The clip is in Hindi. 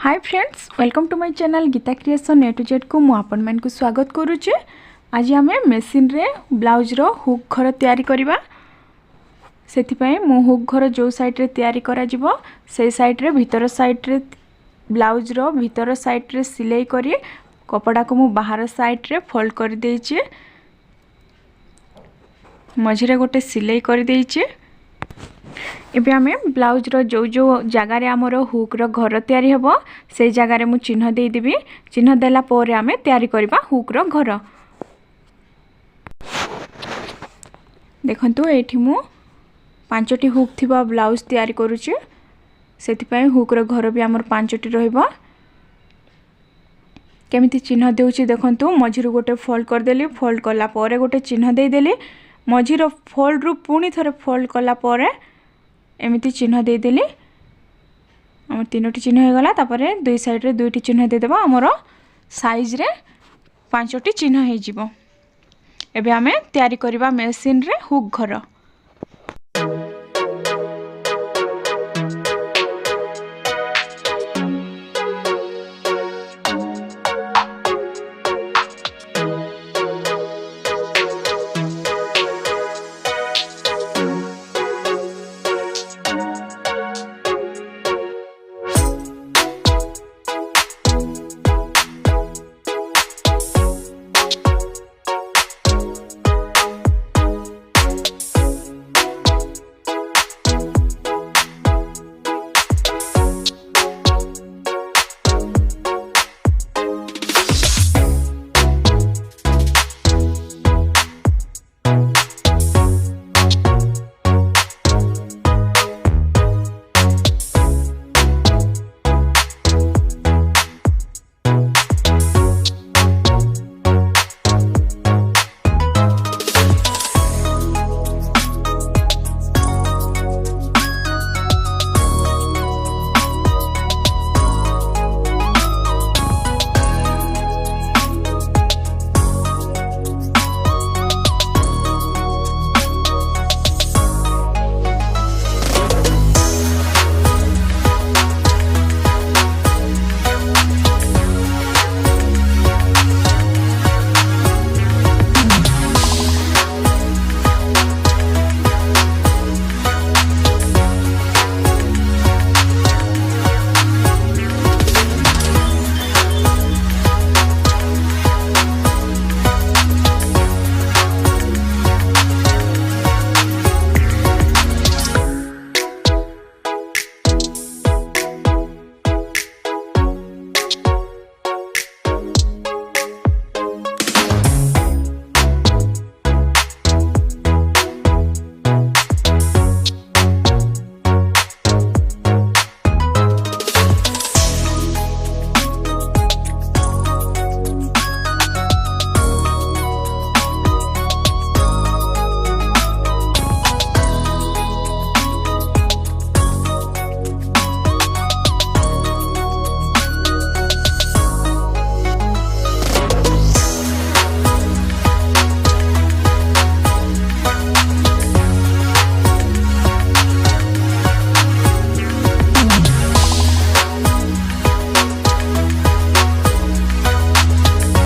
Hi friends, welcome to my channel Geeta creation A to Z को मु आपण मान को स्वागत करूचे। आज आम मेसीन रे ब्लाउज रो हुक घर तैयारी करबा। सेति पय मु हुक घर जो साइड रे तैयारी करा जिवो से साइड रे भीतर साइड रे ब्लाउज रो भीतर साइड रे सिलाई करी कपड़ा को मु बाहर साइड रे फोल्ड कर देइचे। मझिरे गोटे सिलाई कर देइचे। एबे आमे ब्लाउज रो जो जो जगह रे हमर हुक रो घर तैयारी हेबो से जगह रे मु चिन्ह दे देबी। चिन्ह देला पोरे आमे तैयारी करबा हुक रो घर। देखंतु एठी मु 5टी हुक थिबा ब्लाउज तैयारी करूची। सेति पय हुक रो घर भी हमर 5टी रहइबो। केमिति चिन्ह देउची देखंतु, मझिरु गोटे फोल्ड कर देली। फोल्ड कला पोरे गोटे चिन्ह दे देली। मझिरो फोल्ड रु पुनी थरे फोल्ड कला पोरे एमिति चिन्ह दे देली। हमर 3टी चिन्ह हो गला। तापरे दुई साइड रे 2टी चिन्ह दे देबा। हमर साइज रे 5टी चिन्ह हे जिवो। एबे हमें तैयारी करबा मेसिन रे हुक घर।